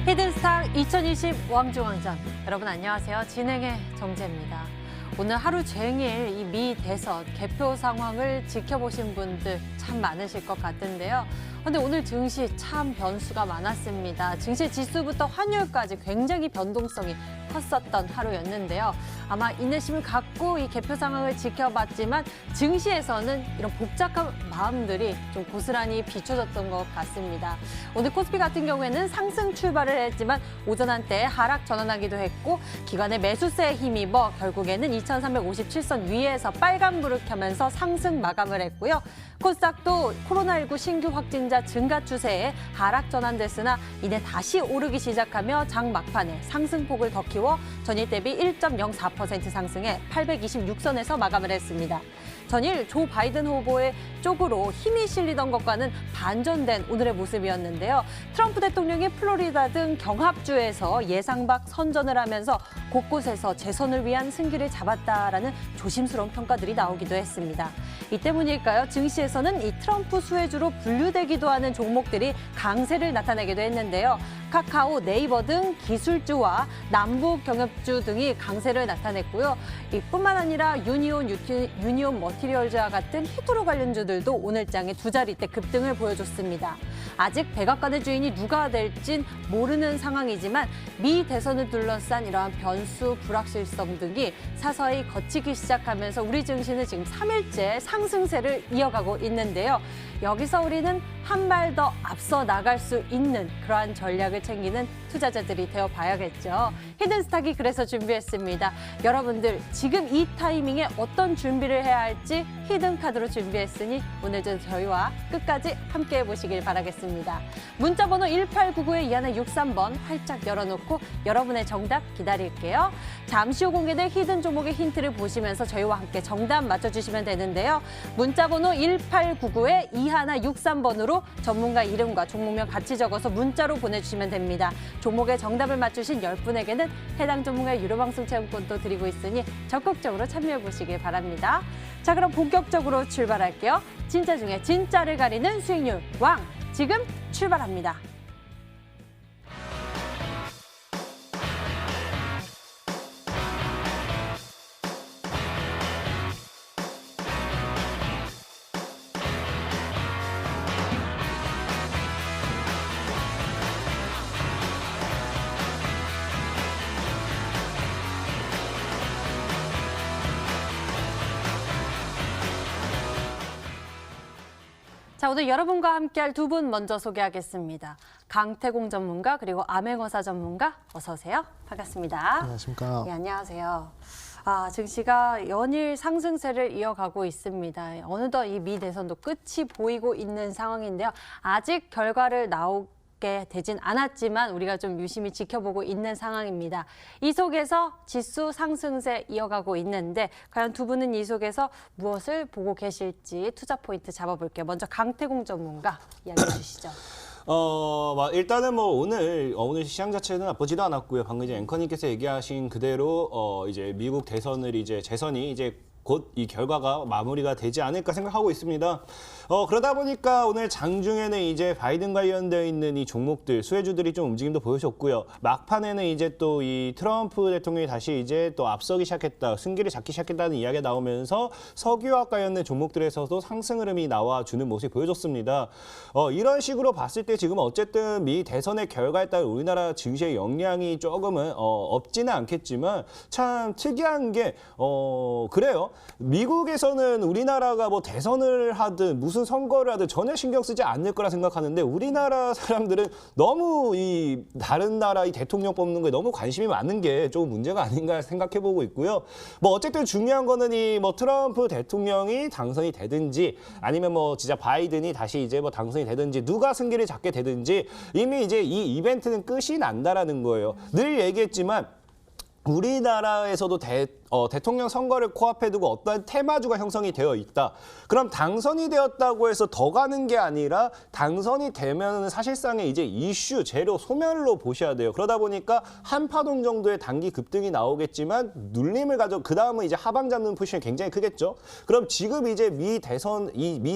히든스타 2020 왕중왕전. 여러분 안녕하세요. 진행의 정재입니다. 오늘 하루 종일 이 미 대선 개표 상황을 지켜보신 분들 참 많으실 것 같은데요. 근데 오늘 증시 참 변수가 많았습니다. 증시 지수부터 환율까지 굉장히 변동성이 컸었던 하루였는데요. 아마 인내심을 갖고 이 개표 상황을 지켜봤지만 증시에서는 이런 복잡한 마음들이 좀 고스란히 비춰졌던 것 같습니다. 오늘 코스피 같은 경우에는 상승 출발을 했지만 오전 한때 하락 전환하기도 했고 기관의 매수세에 힘입어 결국에는 2357선 위에서 빨간불을 켜면서 상승 마감을 했고요. 코스닥도 코로나19 신규 확진자 증가 추세에 하락 전환됐으나 이내 다시 오르기 시작하며 장 막판에 상승폭을 더 키워 전일 대비 1.04% 상승해 826선에서 마감을 했습니다. 전일 조 바이든 후보의 쪽으로 힘이 실리던 것과는 반전된 오늘의 모습이었는데요. 트럼프 대통령이 플로리다 등 경합주에서 예상 밖 선전을 하면서 곳곳에서 재선을 위한 승기를 잡았다라는 조심스러운 평가들이 나오기도 했습니다. 이 때문일까요? 증시에서는 이 트럼프 수혜주로 분류되기도 하는 종목들이 강세를 나타내기도 했는데요. 카카오, 네이버 등 기술주와 남북 경협주 등이 강세를 나타냈고요. 이뿐만 아니라 유니온 머티리얼즈와 같은 히드로 관련주들도 오늘장에 두 자릿대 급등을 보여줬습니다. 아직 백악관의 주인이 누가 될진 모르는 상황이지만 미 대선을 둘러싼 이러한 변수, 불확실성 등이 서서히 걷히기 시작하면서 우리 증시는 지금 3일째 상승세를 이어가고 있는데요. 여기서 우리는 한 발 더 앞서 나갈 수 있는 그러한 전략을 챙기는 투자자들이 되어봐야겠죠. 히든스탁이 그래서 준비했습니다. 여러분들 지금 이 타이밍에 어떤 준비를 해야 할지 히든카드로 준비했으니 오늘도 저희와 끝까지 함께 해보시길 바라겠습니다. 문자번호 1899에 이하나 63번 활짝 열어놓고 여러분의 정답 기다릴게요. 잠시 후 공개될 히든 종목의 힌트를 보시면서 저희와 함께 정답 맞춰주시면 되는데요. 문자번호 1899에 이하나 63번으로 전문가 이름과 종목명 같이 적어서 문자로 보내주시면 됩니다. 종목의 정답을 맞추신 10분에게는 해당 전문가의 유료 방송 체험권도 드리고 있으니 적극적으로 참여해보시길 바랍니다. 자, 그럼 본격적으로 출발할게요. 진짜 중에 진짜를 가리는 수익률 왕, 지금 출발합니다. 자, 오늘 여러분과 함께할 두 분 먼저 소개하겠습니다. 강태공 전문가 그리고 암행어사 전문가 어서 오세요. 반갑습니다. 안녕하십니까. 네, 안녕하세요. 증시가 연일 상승세를 이어가고 있습니다. 어느덧 이 미 대선도 끝이 보이고 있는 상황인데요. 아직 결과를 나오게 되진 않았지만 우리가 좀 유심히 지켜보고 있는 상황입니다. 이 속에서 지수 상승세 이어가고 있는데 과연 두 분은 이 속에서 무엇을 보고 계실지 투자 포인트 잡아볼게요. 먼저 강태공 전문가 이야기해 주시죠. 일단은 오늘 시장 자체는 나쁘지도 않았고요. 방금 이제 앵커님께서 얘기하신 그대로 이제 미국 대선을 이제 재선이 이제 곧 이 결과가 마무리가 되지 않을까 생각하고 있습니다. 그러다 보니까 오늘 장중에는 이제 바이든 관련되어 있는 이 종목들, 수혜주들이 좀 움직임도 보여줬고요. 막판에는 이제 또 이 트럼프 대통령이 다시 이제 또 앞서기 시작했다, 승기를 잡기 시작했다는 이야기가 나오면서 석유화학 관련된 종목들에서도 상승 흐름이 나와주는 모습이 보여줬습니다. 이런 식으로 봤을 때 지금 어쨌든 미 대선의 결과에 따른 우리나라 증시의 영향이 조금은 없지는 않겠지만 참 특이한 게 그래요. 미국에서는 우리나라가 뭐 대선을 하든 무슨 선거를 하든 전혀 신경 쓰지 않을 거라 생각하는데 우리나라 사람들은 너무 이 다른 나라 이 대통령 뽑는 거에 너무 관심이 많은 게 조금 문제가 아닌가 생각해보고 있고요. 뭐 어쨌든 중요한 거는 이 뭐 트럼프 대통령이 당선이 되든지 아니면 뭐 진짜 바이든이 다시 이제 뭐 당선이 되든지 누가 승기를 잡게 되든지 이미 이제 이 이벤트는 끝이 난다라는 거예요. 늘 얘기했지만 우리나라에서도 대통령 선거를 코앞에 두고 어떠한 테마주가 형성이 되어 있다. 그럼 당선이 되었다고 해서 더 가는 게 아니라 당선이 되면 사실상의 이제 이슈, 재료, 소멸로 보셔야 돼요. 그러다 보니까 한 파동 정도의 단기 급등이 나오겠지만 눌림을 가져 그 다음은 이제 하방 잡는 포지션이 굉장히 크겠죠. 그럼 지금 이제 미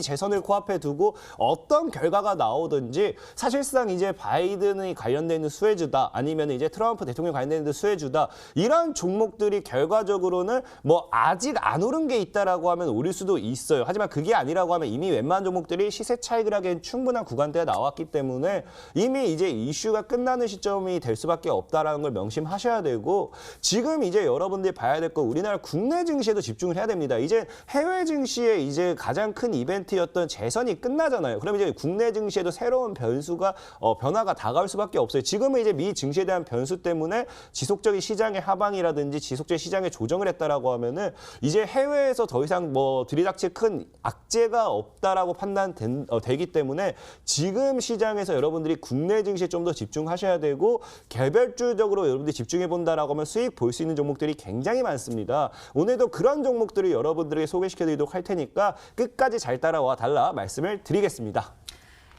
재선을 코앞에 두고 어떤 결과가 나오든지 사실상 이제 바이든이 관련돼 있는 수혜주다 아니면 이제 트럼프 대통령 관련돼 있는 수혜주다 이런 종목들이 결과적으로는 뭐 아직 안 오른 게 있다라고 하면 오를 수도 있어요. 하지만 그게 아니라고 하면 이미 웬만한 종목들이 시세 차익을 하기엔 충분한 구간대가 나왔기 때문에 이미 이제 이슈가 끝나는 시점이 될 수밖에 없다라는 걸 명심하셔야 되고 지금 이제 여러분들이 봐야 될 건 우리나라 국내 증시에도 집중을 해야 됩니다. 이제 해외 증시의 이제 가장 큰 이벤트였던 재선이 끝나잖아요. 그럼 이제 국내 증시에도 새로운 변화가 다가올 수밖에 없어요. 지금은 이제 미 증시에 대한 변수 때문에 지속적인 시장의 하방이라든지 지속적인 시장의 조정을 했다라고 하면은 이제 해외에서 더 이상 뭐 들이닥칠 큰 악재가 없다라고 판단되기 때문에 지금 시장에서 여러분들이 국내 증시에 좀 더 집중하셔야 되고 개별주적으로 여러분들이 집중해 본다라고 하면 수익 볼 수 있는 종목들이 굉장히 많습니다. 오늘도 그런 종목들을 여러분들에게 소개시켜 드리도록 할 테니까 끝까지 잘 따라와 달라 말씀을 드리겠습니다.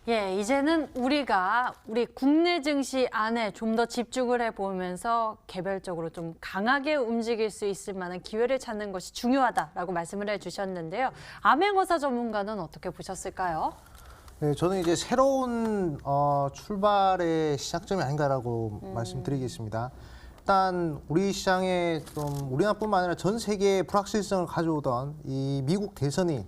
예, 이제는 우리 국내 증시 안에 좀 더 집중을 해보면서 개별적으로 좀 강하게 움직일 수 있을 만한 기회를 찾는 것이 중요하다라고 말씀을 해주셨는데요. 암행어사 전문가는 어떻게 보셨을까요? 네, 저는 이제 새로운 출발의 시작점이 아닌가라고 말씀드리겠습니다. 일단 우리 시장에 좀 우리나라뿐만 아니라 전 세계의 불확실성을 가져오던 이 미국 대선이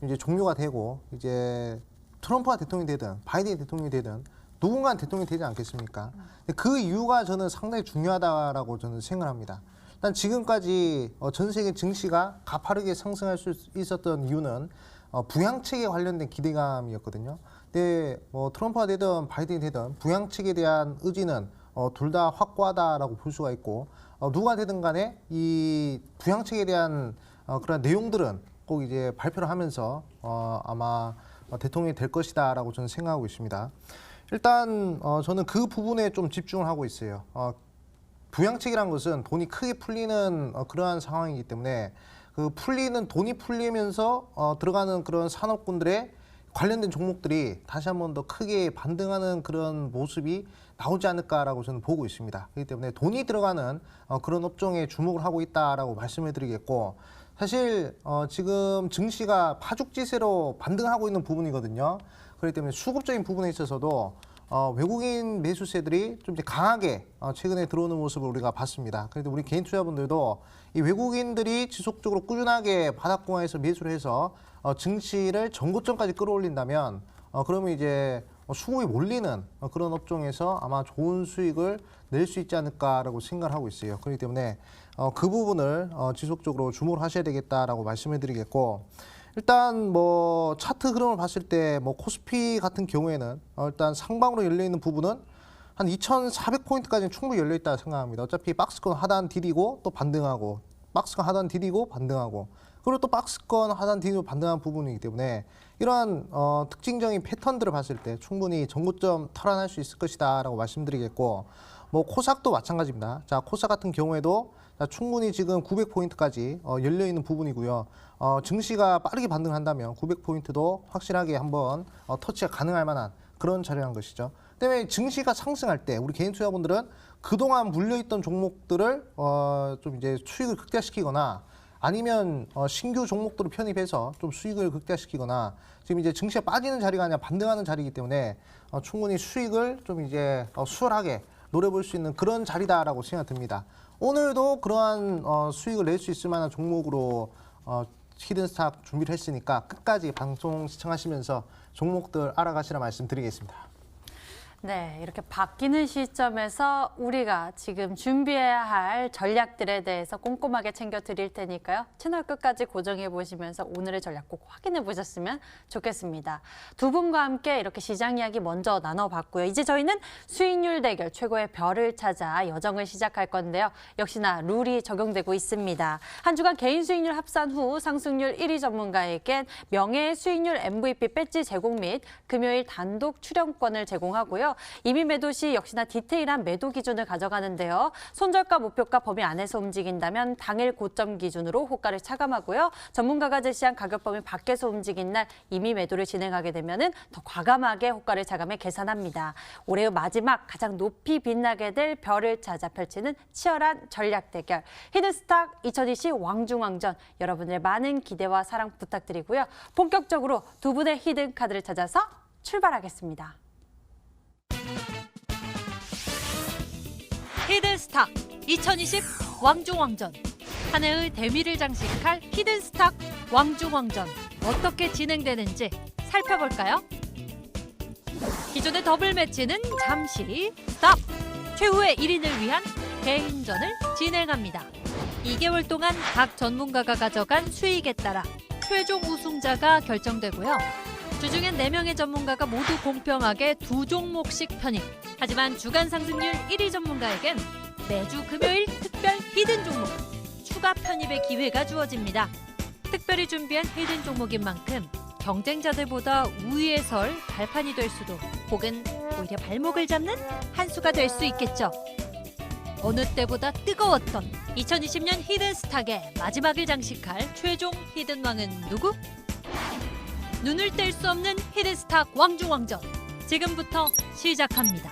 이제 종료가 되고 이제 트럼프가 대통령이 되든 바이든이 대통령이 되든 누군가는 대통령이 되지 않겠습니까? 근데 그 이유가 저는 상당히 중요하다라고 저는 생각합니다. 일단 지금까지 전 세계 증시가 가파르게 상승할 수 있었던 이유는 부양책에 관련된 기대감이었거든요. 근데 뭐 트럼프가 되든 바이든이 되든 부양책에 대한 의지는 둘 다 확고하다라고 볼 수가 있고 누가 되든 간에 이 부양책에 대한 그런 내용들은 꼭 이제 발표를 하면서 아마 대통령이 될 것이다라고 저는 생각하고 있습니다. 일단 저는 그 부분에 좀 집중을 하고 있어요. 부양책이란 것은 돈이 크게 풀리는 그러한 상황이기 때문에 그 돈이 풀리면서 들어가는 그런 산업군들의 관련된 종목들이 다시 한번 더 크게 반등하는 그런 모습이 나오지 않을까라고 저는 보고 있습니다. 그렇기 때문에 돈이 들어가는 그런 업종에 주목을 하고 있다라고 말씀을 드리겠고 사실 지금 증시가 파죽지세로 반등하고 있는 부분이거든요. 그렇기 때문에 수급적인 부분에 있어서도 외국인 매수세들이 좀 이제 강하게 최근에 들어오는 모습을 우리가 봤습니다. 그래도 우리 개인 투자분들도 이 외국인들이 지속적으로 꾸준하게 바닥공화에서 매수를 해서 증시를 전고점까지 끌어올린다면 그러면 이제 수급이 몰리는 그런 업종에서 아마 좋은 수익을 낼 수 있지 않을까라고 생각을 하고 있어요. 그렇기 때문에 그 부분을 지속적으로 주목을 하셔야 되겠다라고 말씀을 드리겠고 일단 뭐 차트 흐름을 봤을 때 뭐 코스피 같은 경우에는 일단 상방으로 열려 있는 부분은 한 2,400포인트까지는 충분히 열려 있다고 생각합니다. 어차피 박스권 하단 디디고 또 반등하고 박스권 하단 디디고 반등하고 그리고 또 박스권 하단 디디고 반등한 부분이기 때문에 이러한 특징적인 패턴들을 봤을 때 충분히 전고점 탈환할 수 있을 것이다라고 말씀드리겠고 뭐 코스닥도 마찬가지입니다. 자, 코스닥 같은 경우에도 충분히 지금 900포인트까지 열려 있는 부분이고요. 증시가 빠르게 반등한다면 900포인트도 확실하게 한번 터치가 가능할 만한 그런 자리란 것이죠. 때문에 증시가 상승할 때 우리 개인 투자분들은 그동안 물려있던 종목들을 좀 이제 수익을 극대화시키거나 아니면 신규 종목들을 편입해서 좀 수익을 극대화시키거나 지금 이제 증시가 빠지는 자리가 아니라 반등하는 자리이기 때문에 충분히 수익을 좀 이제 수월하게 노려볼 수 있는 그런 자리다라고 생각이 듭니다. 오늘도 그러한 수익을 낼 수 있을 만한 종목으로 히든스탁 준비를 했으니까 끝까지 방송 시청하시면서 종목들 알아가시라 말씀드리겠습니다. 네, 이렇게 바뀌는 시점에서 우리가 지금 준비해야 할 전략들에 대해서 꼼꼼하게 챙겨 드릴 테니까요. 채널 끝까지 고정해 보시면서 오늘의 전략 꼭 확인해 보셨으면 좋겠습니다. 두 분과 함께 이렇게 시장 이야기 먼저 나눠봤고요. 이제 저희는 수익률 대결 최고의 별을 찾아 여정을 시작할 건데요. 역시나 룰이 적용되고 있습니다. 한 주간 개인 수익률 합산 후 상승률 1위 전문가에겐 명예 수익률 MVP 배지 제공 및 금요일 단독 출연권을 제공하고요. 이미 매도 시 역시나 디테일한 매도 기준을 가져가는데요. 손절가 목표가 범위 안에서 움직인다면 당일 고점 기준으로 호가를 차감하고요. 전문가가 제시한 가격 범위 밖에서 움직인 날 이미 매도를 진행하게 되면은 더 과감하게 호가를 차감해 계산합니다. 올해의 마지막 가장 높이 빛나게 될 별을 찾아 펼치는 치열한 전략 대결. 히든스탁 2020 왕중왕전, 여러분의 많은 기대와 사랑 부탁드리고요. 본격적으로 두 분의 히든 카드를 찾아서 출발하겠습니다. 히든스탁 2020 왕중왕전. 한 해의 대미를 장식할 히든스탁 왕중왕전. 어떻게 진행되는지 살펴볼까요? 기존의 더블 매치는 잠시 스탑! 최후의 1인을 위한 개인전을 진행합니다. 2개월 동안 각 전문가가 가져간 수익에 따라 최종 우승자가 결정되고요. 주중엔 4명의 전문가가 모두 공평하게 2종목씩 편입. 하지만 주간 상승률 1위 전문가에겐 매주 금요일 특별 히든 종목, 추가 편입의 기회가 주어집니다. 특별히 준비한 히든 종목인 만큼 경쟁자들보다 우위에 설 발판이 될 수도, 혹은 오히려 발목을 잡는 한 수가 될 수 있겠죠. 어느 때보다 뜨거웠던 2020년 히든스탁의 마지막을 장식할 최종 히든왕은 누구? 눈을 뗄 수 없는 히든스탁 왕중왕전, 지금부터 시작합니다.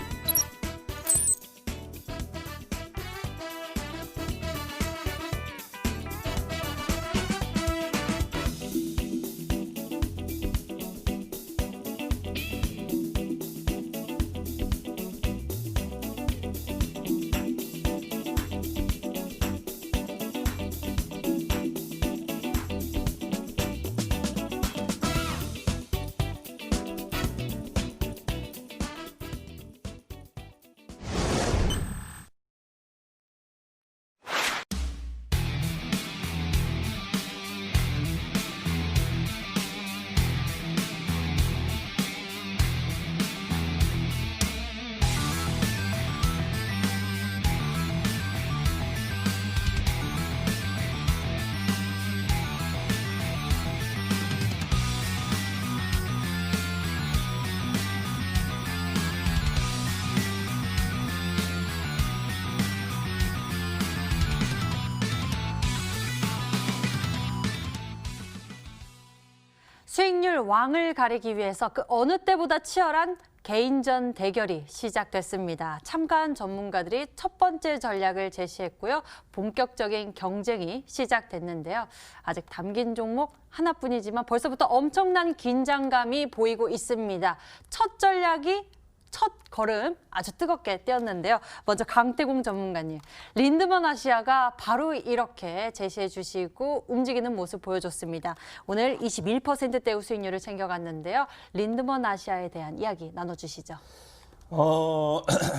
수익률 왕을 가리기 위해서 그 어느 때보다 치열한 개인전 대결이 시작됐습니다. 참가한 전문가들이 첫 번째 전략을 제시했고요. 본격적인 경쟁이 시작됐는데요. 아직 담긴 종목 하나뿐이지만 벌써부터 엄청난 긴장감이 보이고 있습니다. 첫 전략이 첫 걸음 아주 뜨겁게 뛰었는데요. 먼저 강태공 전문가님, 린드먼 아시아가 바로 이렇게 제시해 주시고 움직이는 모습 보여줬습니다. 오늘 21%대의 수익률을 챙겨갔는데요. 린드먼 아시아에 대한 이야기 나눠주시죠.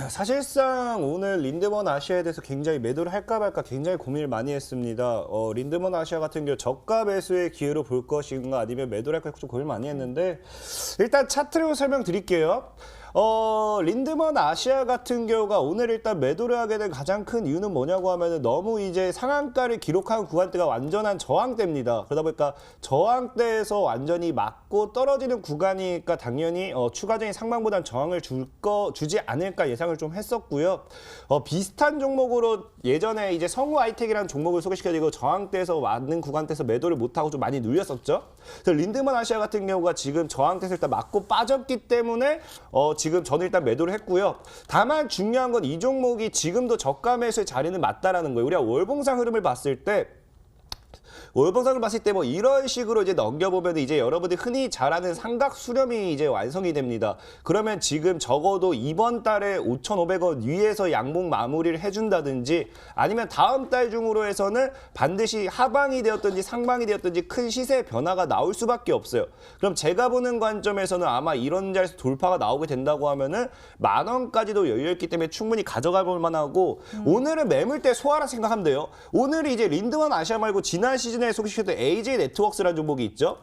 사실상 오늘 린드먼 아시아에 대해서 굉장히 매도를 할까 말까 굉장히 고민을 많이 했습니다. 린드먼 아시아 같은 경우 저가 매수의 기회로 볼 것인가 아니면 매도를 할까 좀 고민을 많이 했는데, 일단 차트로 설명드릴게요. 린드먼 아시아 같은 경우가 오늘 일단 매도를 하게 된 가장 큰 이유는 뭐냐고 하면은 너무 이제 상한가를 기록한 구간대가 완전한 저항대입니다. 그러다 보니까 저항대에서 완전히 맞고 떨어지는 구간이니까 당연히 추가적인 상방보단 저항을 주지 않을까 예상을 좀 했었고요. 비슷한 종목으로 예전에 이제 성우 아이텍이라는 종목을 소개시켜드리고 저항대에서 맞는 구간대에서 매도를 못하고 좀 많이 눌렸었죠. 그래서 린드먼 아시아 같은 경우가 지금 저항대에서 일단 맞고 빠졌기 때문에 지금 저는 일단 매도를 했고요. 다만 중요한 건 이 종목이 지금도 저가 매수의 자리는 맞다라는 거예요. 우리가 월봉상 흐름을 봤을 때 뭐 이런 식으로 이제 넘겨보면 이제 여러분들이 흔히 잘 아는 삼각 수렴이 이제 완성이 됩니다. 그러면 지금 적어도 이번 달에 5,500원 위에서 양봉 마무리를 해준다든지, 아니면 다음 달 중으로 해서는 반드시 하방이 되었든지 상방이 되었든지 큰 시세 변화가 나올 수밖에 없어요. 그럼 제가 보는 관점에서는 아마 이런 자리에서 돌파가 나오게 된다고 하면은 10,000원까지도 열려있기 때문에 충분히 가져가 볼 만하고, 오늘은 매물대 소화라 생각하면 돼요. 오늘이 이제 린드먼 아시아 말고 지난 시즌에 소개시켰던 AJ 네트워크스라는 종목이 있죠.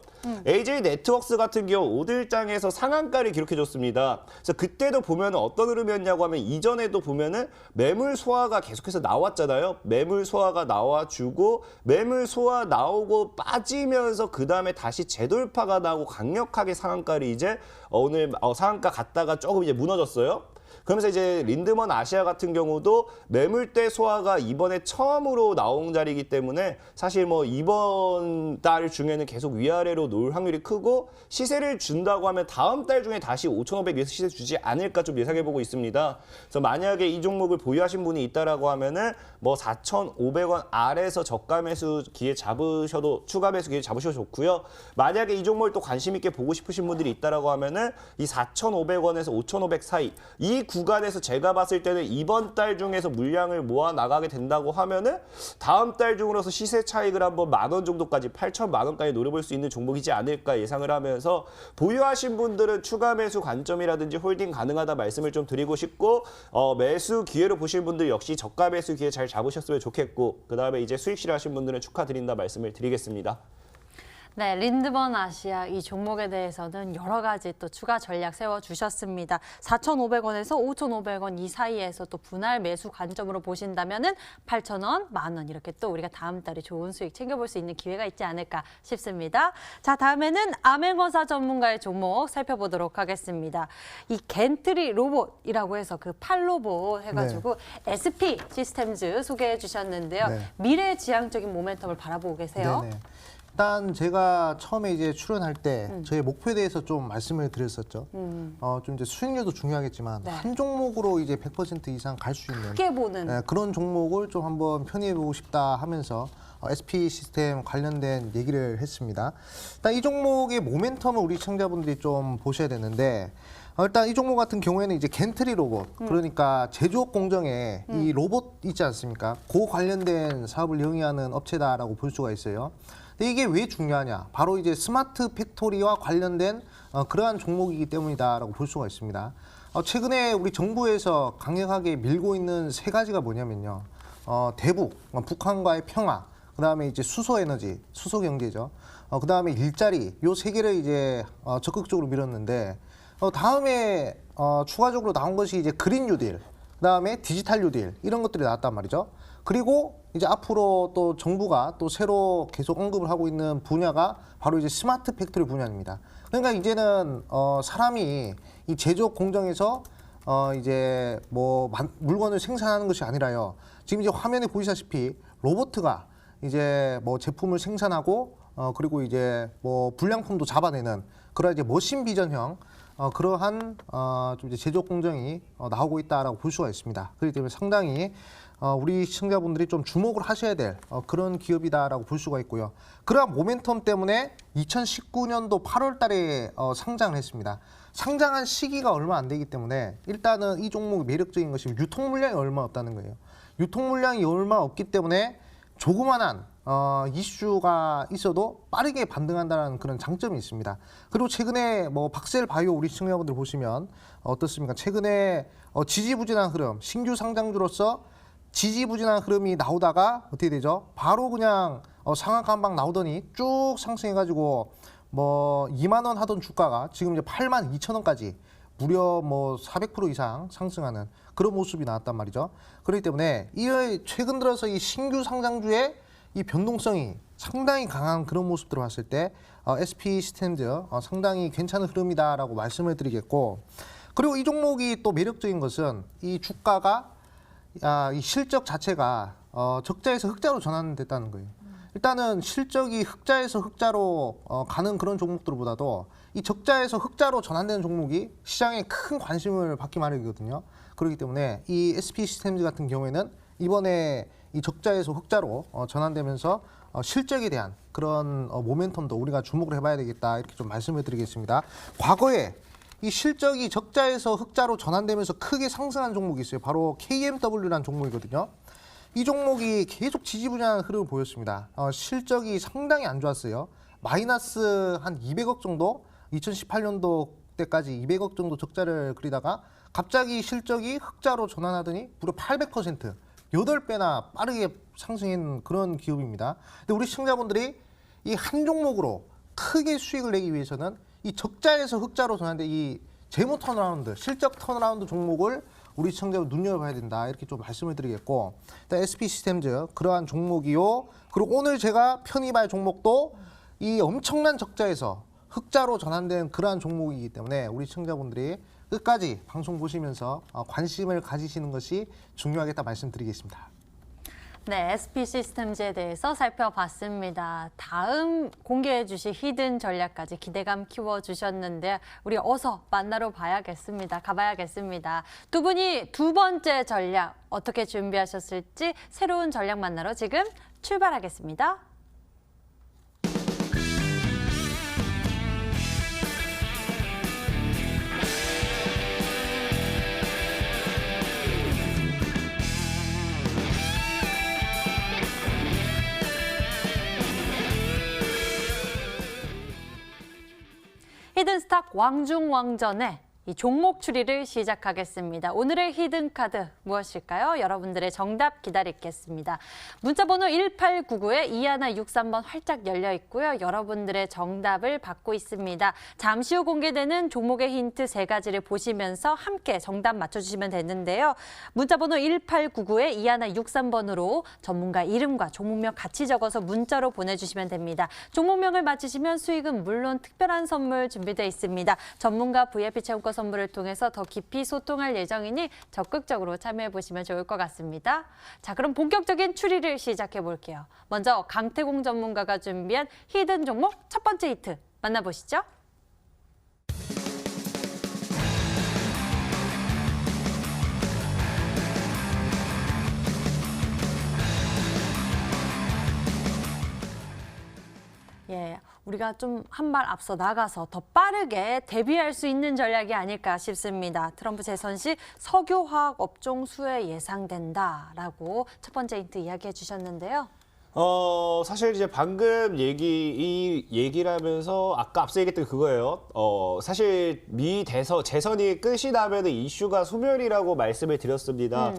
AJ 네트워크스 같은 경우 5일장에서 상한가를 기록해줬습니다. 그래서 그때도 보면 어떤 흐름이었냐고 하면, 이전에도 보면은 매물 소화가 계속해서 나왔잖아요. 매물 소화가 나와주고 매물 소화 나오고 빠지면서 그 다음에 다시 재돌파가 나오고 강력하게 상한가를 이제 오늘 상한가 갔다가 조금 이제 무너졌어요. 그러면서 이제 린드먼 아시아 같은 경우도 매물대 소화가 이번에 처음으로 나온 자리이기 때문에 사실 뭐 이번 달 중에는 계속 위아래로 놓을 확률이 크고 시세를 준다고 하면 다음 달 중에 다시 5,500에서 시세 주지 않을까 좀 예상해 보고 있습니다. 그래서 만약에 이 종목을 보유하신 분이 있다라고 하면은 뭐 4,500원 아래에서 저가 매수 기회 잡으셔도 추가 매수 기회 잡으셔도 좋고요. 만약에 이 종목을 또 관심 있게 보고 싶으신 분들이 있다라고 하면은 이 4,500원에서 5,500 사이 이 구간에서 제가 봤을 때는 이번 달 중에서 물량을 모아 나가게 된다고 하면은 다음 달 중으로서 시세 차익을 한번 10,000원 정도까지 8,000만 원까지 노려볼 수 있는 종목이지 않을까 예상을 하면서 보유하신 분들은 추가 매수 관점이라든지 홀딩 가능하다 말씀을 좀 드리고 싶고 매수 기회로 보실 분들 역시 저가 매수 기회 잘 잡으셨으면 좋겠고 그다음에 이제 수익 실하신 분들은 축하드린다 말씀을 드리겠습니다. 네, 린드먼 아시아 이 종목에 대해서는 여러 가지 또 추가 전략 세워주셨습니다. 4,500원에서 5,500원 이 사이에서 또 분할 매수 관점으로 보신다면은 8,000원, 10,000원 이렇게 또 우리가 다음 달에 좋은 수익 챙겨볼 수 있는 기회가 있지 않을까 싶습니다. 자, 다음에는 암행어사 전문가의 종목 살펴보도록 하겠습니다. 이 겐트리 로봇이라고 해서 그 팔로봇 해가지고 SP 시스템즈 소개해 주셨는데요. 네. 미래지향적인 모멘텀을 바라보고 계세요. 네네. 일단 제가 처음에 이제 출연할 때 저의 목표에 대해서 좀 말씀을 드렸었죠. 좀 이제 수익률도 중요하겠지만 네. 한 종목으로 이제 100% 이상 갈 수 있는 크게 보는 그런 종목을 좀 한번 편입해보고 싶다 하면서 SP 시스템 관련된 얘기를 했습니다. 일단 이 종목의 모멘텀을 우리 시청자분들이 좀 보셔야 되는데 일단 이 종목 같은 경우에는 이제 겐트리 로봇 그러니까 제조업 공정에 이 로봇 있지 않습니까? 그 관련된 사업을 영위하는 업체다라고 볼 수가 있어요. 근데 이게 왜 중요하냐? 바로 이제 스마트 팩토리와 관련된 그러한 종목이기 때문이다라고 볼 수가 있습니다. 최근에 우리 정부에서 강력하게 밀고 있는 세 가지가 뭐냐면요. 대북, 북한과의 평화, 그다음에 이제 수소 에너지, 수소 경제죠. 그다음에 일자리, 요 세 개를 이제 적극적으로 밀었는데 다음에 추가적으로 나온 것이 이제 그린 뉴딜, 그다음에 디지털 뉴딜 이런 것들이 나왔단 말이죠. 그리고 이제 앞으로 또 정부가 또 새로 계속 언급을 하고 있는 분야가 바로 이제 스마트 팩토리 분야입니다. 그러니까 이제는 사람이 이 제조업 공정에서 이제 뭐 물건을 생산하는 것이 아니라요. 지금 이제 화면에 보이시다시피 로봇가 이제 뭐 제품을 생산하고 그리고 이제 뭐 불량품도 잡아내는 그런 이제 머신 비전형 그러한 좀 이제 제조업 공정이 나오고 있다라고 볼 수가 있습니다. 그렇기 때문에 상당히 우리 시청자분들이 좀 주목을 하셔야 될 그런 기업이다라고 볼 수가 있고요. 그러한 모멘텀 때문에 2019년도 8월 달에 상장을 했습니다. 상장한 시기가 얼마 안 되기 때문에 일단은 이 종목이 매력적인 것이 유통 물량이 얼마 없다는 거예요. 유통 물량이 얼마 없기 때문에 조그만한 이슈가 있어도 빠르게 반등한다는 그런 장점이 있습니다. 그리고 최근에 뭐 박셀 바이오 우리 시청자분들 보시면 어떻습니까? 최근에 지지부진한 흐름, 신규 상장주로서 지지부진한 흐름이 나오다가 어떻게 되죠? 바로 그냥 상한가 한 방 나오더니 쭉 상승해가지고 뭐 2만 원 하던 주가가 지금 이제 8만 2천 원까지 무려 뭐 400% 이상 상승하는 그런 모습이 나왔단 말이죠. 그렇기 때문에 이 최근 들어서 이 신규 상장주의 이 변동성이 상당히 강한 그런 모습들을 봤을 때 SP 시스템즈 상당히 괜찮은 흐름이다라고 말씀을 드리겠고, 그리고 이 종목이 또 매력적인 것은 이 주가가 이 실적 자체가 적자에서 흑자로 전환됐다는 거예요. 일단은 실적이 흑자에서 흑자로 가는 그런 종목들보다도 이 적자에서 흑자로 전환되는 종목이 시장에 큰 관심을 받기 마련이거든요. 그렇기 때문에 이 SP 시스템즈 같은 경우에는 이번에 이 적자에서 흑자로 전환되면서 실적에 대한 그런 모멘텀도 우리가 주목을 해봐야 되겠다 이렇게 좀 말씀을 드리겠습니다. 과거에 이 실적이 적자에서 흑자로 전환되면서 크게 상승한 종목이 있어요. 바로 KMW라는 종목이거든요. 이 종목이 계속 지지부진한 흐름을 보였습니다. 실적이 상당히 안 좋았어요. 마이너스 한 200억 정도, 2018년도 때까지 200억 정도 적자를 그리다가 갑자기 실적이 흑자로 전환하더니 무려 800%, 8배나 빠르게 상승한 그런 기업입니다. 근데 우리 시청자분들이 이 한 종목으로 크게 수익을 내기 위해서는 이 적자에서 흑자로 전환된 이 재무 턴어라운드, 실적 턴어라운드 종목을 우리 시청자분 눈여겨봐야 된다 이렇게 좀 말씀을 드리겠고, 일단 SP 시스템즈 그러한 종목이요. 그리고 오늘 제가 편입할 종목도 이 엄청난 적자에서 흑자로 전환된 그러한 종목이기 때문에 우리 시청자분들이 끝까지 방송 보시면서 관심을 가지시는 것이 중요하겠다 말씀드리겠습니다. 네, SP 시스템즈에 대해서 살펴봤습니다. 다음 공개해 주실 히든 전략까지 기대감 키워주셨는데 우리 어서 만나러 가봐야겠습니다. 두 분이 두 번째 전략 어떻게 준비하셨을지 새로운 전략 만나러 지금 출발하겠습니다. 히든스탁 왕중왕전의 이 종목 추리를 시작하겠습니다. 오늘의 히든카드 무엇일까요? 여러분들의 정답 기다리겠습니다. 문자번호 1899에 2163번 활짝 열려 있고요. 여러분들의 정답을 받고 있습니다. 잠시 후 공개되는 종목의 힌트 3가지를 보시면서 함께 정답 맞춰주시면 되는데요. 문자번호 1899에 2163번으로 전문가 이름과 종목명 같이 적어서 문자로 보내주시면 됩니다. 종목명을 맞히시면 수익은 물론 특별한 선물 준비되어 있습니다. 전문가 VIP 체험권 선물을 통해서 더 깊이 소통할 예정이니 적극적으로 참여해 보시면 좋을 것 같습니다. 자, 그럼 본격적인 추리를 시작해 볼게요. 먼저 강태공 전문가가 준비한 히든 종목 첫 번째 히트 만나보시죠. 예, 우리가 좀 한 발 앞서 나가서 더 빠르게 대비할 수 있는 전략이 아닐까 싶습니다. 트럼프 재선 시 석유화학 업종 수혜 예상된다라고 첫 번째 힌트 이야기해 주셨는데요. 사실 이제 방금 이 얘기를 하면서 아까 앞서 얘기했던 그거예요. 사실 재선이 끝이 나면 이슈가 소멸이라고 말씀을 드렸습니다.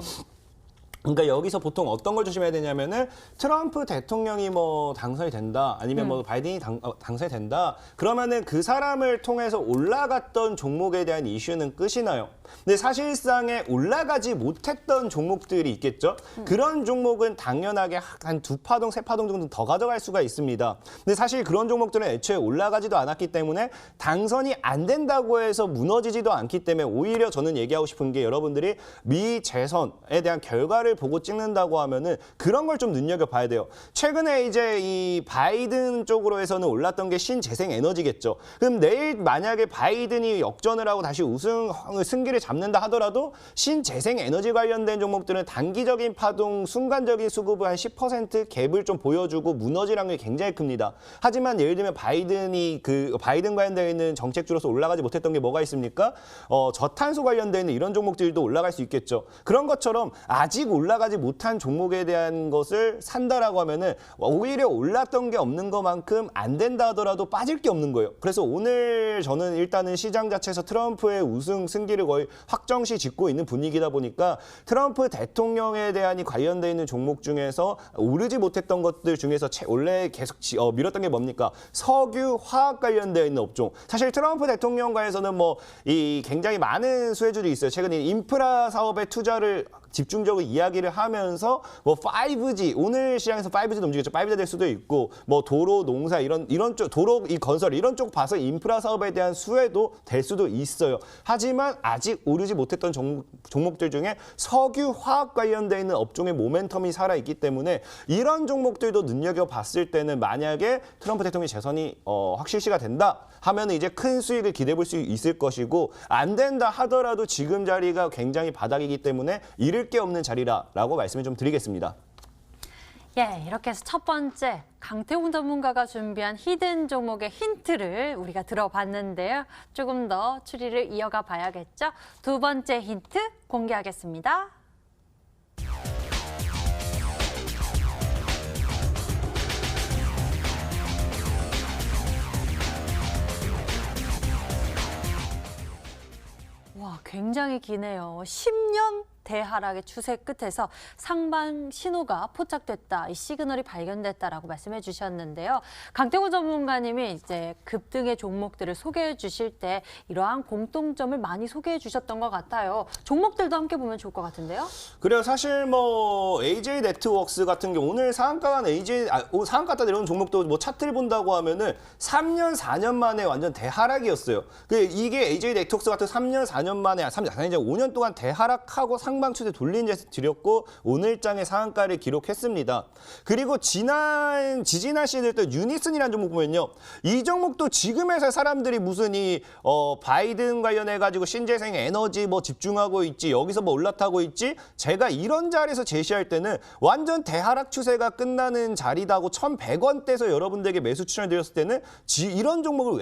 그러니까 여기서 보통 어떤 걸 조심해야 되냐면은 트럼프 대통령이 뭐 당선이 된다 아니면 뭐 바이든이 당선이 된다 그러면은 그 사람을 통해서 올라갔던 종목에 대한 이슈는 끝이 나요. 근데 사실상에 올라가지 못했던 종목들이 있겠죠. 그런 종목은 당연하게 한 2파동, 3파동 정도 더 가져갈 수가 있습니다. 근데 사실 그런 종목들은 애초에 올라가지도 않았기 때문에 당선이 안 된다고 해서 무너지지도 않기 때문에 오히려 저는 얘기하고 싶은 게 여러분들이 미 재선에 대한 결과를 보고 찍는다고 하면은 그런 걸 좀 눈여겨봐야 돼요. 최근에 이제 이 바이든 쪽으로 해서는 올랐던 게 신재생 에너지겠죠. 그럼 내일 만약에 바이든이 역전을 하고 다시 승기를 잡는다 하더라도 신재생 에너지 관련된 종목들은 단기적인 파동, 순간적인 수급을 한 10% 갭을 좀 보여주고 무너질 확률이 굉장히 큽니다. 하지만 예를 들면 바이든 관련되어 있는 정책주로서 올라가지 못했던 게 뭐가 있습니까? 저탄소 관련되어 있는 이런 종목들도 올라갈 수 있겠죠. 그런 것처럼 아직 올라가지 못한 종목에 대한 것을 산다라고 하면은 오히려 올랐던 게 없는 것만큼 안 된다 하더라도 빠질 게 없는 거예요. 그래서 오늘 저는 일단은 시장 자체에서 트럼프의 우승 승기를 거의 확정시 짓고 있는 분위기다 보니까 트럼프 대통령에 대한 관련되어 있는 종목 중에서 오르지 못했던 것들 중에서 원래 계속 밀었던 게 뭡니까? 석유, 화학 관련되어 있는 업종. 사실 트럼프 대통령과에서는 이 굉장히 많은 수혜주들이 있어요. 최근에 인프라 사업에 투자를 집중적으로 이야기를 하면서 5G 오늘 시장에서 5G도 움직였죠. 5G 될 수도 있고 도로 농사 이런 쪽 도로 이 건설 이런 쪽 봐서 인프라 사업에 대한 수혜도 될 수도 있어요. 하지만 아직 오르지 못했던 종목들 중에 석유 화학 관련돼 있는 업종의 모멘텀이 살아 있기 때문에 이런 종목들도 눈여겨 봤을 때는 만약에 트럼프 대통령이 재선이 확실시가 된다 하면 이제 큰 수익을 기대해 볼 수 있을 것이고 안 된다 하더라도 지금 자리가 굉장히 바닥이기 때문에 잃을 게 없는 자리라고 말씀을 좀 드리겠습니다. 예, 이렇게 해서 첫 번째 강태훈 전문가가 준비한 히든 종목의 힌트를 우리가 들어봤는데요. 조금 더 추리를 이어가 봐야겠죠. 두 번째 힌트 공개하겠습니다. 와, 굉장히 기네요. 10년 대하락의 추세 끝에서 상방 신호가 포착됐다, 이 시그널이 발견됐다라고 말씀해 주셨는데요. 강태구 전문가님이 이제 급등의 종목들을 소개해 주실 때 이러한 공통점을 많이 소개해 주셨던 것 같아요. 종목들도 함께 보면 좋을 것 같은데요. 그래요. 사실 뭐 AJ 네트워크스 같은 경우 오늘 상한가 상한가 내려온 종목도 뭐 차트를 본다고 하면은 3년 4년 만에 완전 대하락이었어요. 이게 AJ 네트워크스 같은 3년 4년 만에 5년 동안 대하락하고 상방 추세 돌린 재서 드렸고 오늘장에 상한가를 기록했습니다. 그리고 지지난 시즌 때 유니슨이라는 종목 보면요. 이 종목도 지금에서 사람들이 무슨 바이든 관련해 가지고 신재생 에너지 뭐 집중하고 있지, 여기서 뭐 올라타고 있지, 제가 이런 자리에서 제시할 때는 완전 대하락 추세가 끝나는 자리다고 1,100원대에서 여러분들에게 매수 추천을 드렸을 때는 이런 종목을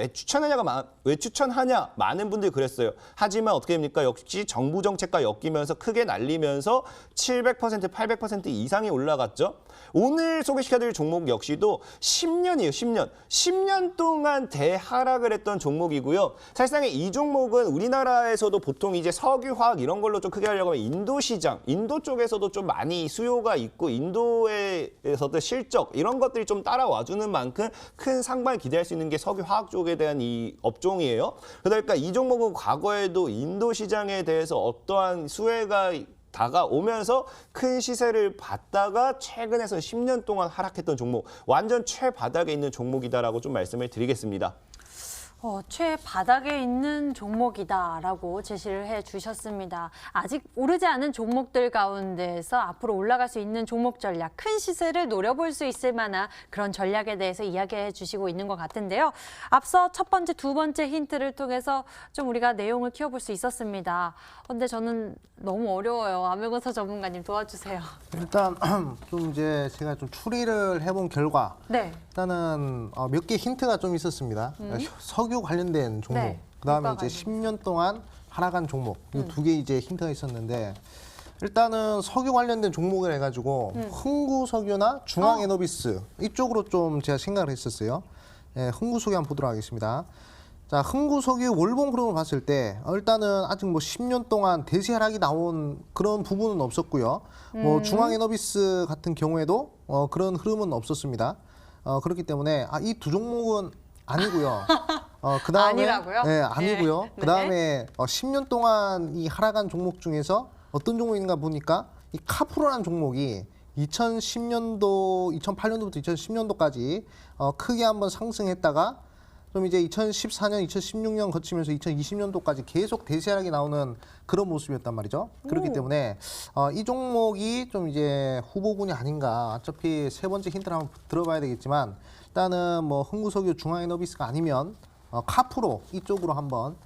왜 추천하냐 많은 분들이 그랬어요. 하지만 어떻게 됩니까? 역시 정부 정책과 엮이면서 크게 날리면서 700%, 800% 이상이 올라갔죠. 오늘 소개시켜드릴 종목 역시도 10년이에요, 10년. 10년 동안 대하락을 했던 종목이고요. 사실상 이 종목은 우리나라에서도 보통 이제 석유, 화학 이런 걸로 좀 크게 하려고 하면 인도 시장, 인도 쪽에서도 좀 많이 수요가 있고 인도에서도 실적 이런 것들이 좀 따라와주는 만큼 큰 상방을 기대할 수 있는 게 석유, 화학 쪽에 대한 이 업종이에요. 그러니까 이 종목은 과거에도 인도 시장에 대해서 어떠한 수혜가 다가오면서 큰 시세를 받다가 최근에서 10년 동안 하락했던 종목, 완전 최바닥에 있는 종목이다라고 좀 말씀을 드리겠습니다. 최바닥에 있는 종목이다라고 제시를 해주셨습니다. 아직 오르지 않은 종목들 가운데서 앞으로 올라갈 수 있는 종목 전략, 큰 시세를 노려볼 수 있을 만한 그런 전략에 대해서 이야기해 주시고 있는 것 같은데요. 앞서 첫 번째, 두 번째 힌트를 통해서 좀 우리가 내용을 키워볼 수 있었습니다. 근데 저는 너무 어려워요. 암행어사 전문가님 도와주세요. 일단 좀 이제 제가 좀 추리를 해본 결과 네. 일단은 몇 개 힌트가 좀 있었습니다. 석유 관련된 종목, 네. 그다음에 물가 이제 10년 동안 하락한 종목, 이 두 개 이제 힌트가 있었는데 일단은 석유 관련된 종목을 해가지고 흥구석유나 중앙에너비스 이쪽으로 좀 제가 생각을 했었어요. 네, 흥구석유 한번 보도록 하겠습니다. 자, 흥구석유 월봉 흐름을 봤을 때 일단은 아직 뭐 10년 동안 대세 하락이 나온 그런 부분은 없었고요. 뭐 중앙에너비스 같은 경우에도 그런 흐름은 없었습니다. 그렇기 때문에 이 두 종목은 아니고요. 그다음에 아니라고요? 네, 아니고요. 네. 그다음에 10년 동안 이 하락한 종목 중에서 어떤 종목인가 보니까 이 카프로라는 종목이 2010년도, 2008년도부터 2010년도까지 크게 한번 상승했다가 좀 이제 2014년, 2016년 거치면서 2020년도까지 계속 대세하락이 나오는 그런 모습이었단 말이죠. 그렇기 때문에 이 종목이 좀 이제 후보군이 아닌가. 어차피 세 번째 힌트를 한번 들어봐야 되겠지만 일단은 뭐 흥구석유, 중앙에너비스가 아니면 카프로 이쪽으로 한번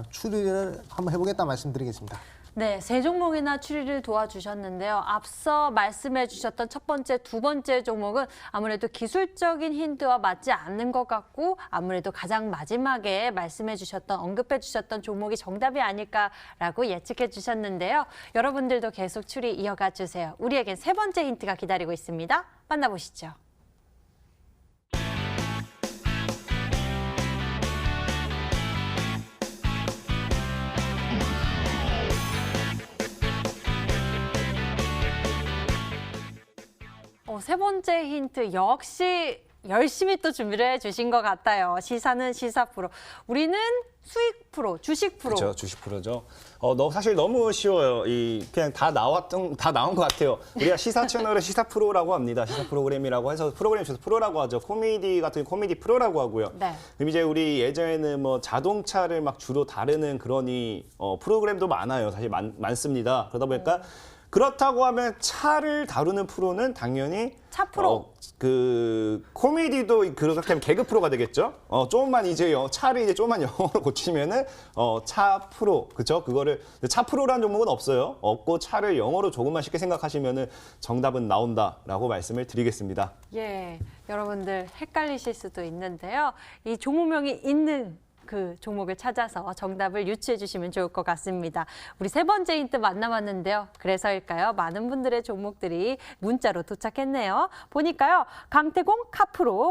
추리를 한번 해보겠다 말씀드리겠습니다. 네, 세 종목이나 추리를 도와주셨는데요. 앞서 말씀해 주셨던 첫 번째, 두 번째 종목은 아무래도 기술적인 힌트와 맞지 않는 것 같고 아무래도 가장 마지막에 말씀해 주셨던, 언급해 주셨던 종목이 정답이 아닐까라고 예측해 주셨는데요. 여러분들도 계속 추리 이어가 주세요. 우리에겐 세 번째 힌트가 기다리고 있습니다. 만나보시죠. 세 번째 힌트 역시 열심히 또 준비를 해주신 것 같아요. 시사는 시사 프로. 우리는 수익 프로, 주식 프로. 그렇죠, 주식 프로죠. 사실 너무 쉬워요. 그냥 다 나온 것 같아요. 우리가 시사 채널을 시사 프로라고 합니다. 시사 프로그램이라고 해서 프로그램 중에서 프로라고 하죠. 코미디 같은 코미디 프로라고 하고요. 네. 그럼 이제 우리 예전에는 뭐 자동차를 막 주로 다루는 그런 프로그램도 많아요. 사실 많습니다. 그러다 보니까 그렇다고 하면 차를 다루는 프로는 당연히 차 프로. 코미디도 그렇게 하면 개그 프로가 되겠죠. 조금만 이제 차를 이제 조금만 영어로 고치면은 차 프로. 그렇죠? 그거를 차 프로라는 종목은 없고 차를 영어로 조금만 쉽게 생각하시면은 정답은 나온다라고 말씀을 드리겠습니다. 예, 여러분들 헷갈리실 수도 있는데요. 이 종목명이 있는 그 종목을 찾아서 정답을 유추해 주시면 좋을 것 같습니다. 우리 세 번째 힌트 만나봤는데요. 그래서일까요? 많은 분들의 종목들이 문자로 도착했네요. 보니까요. 강태공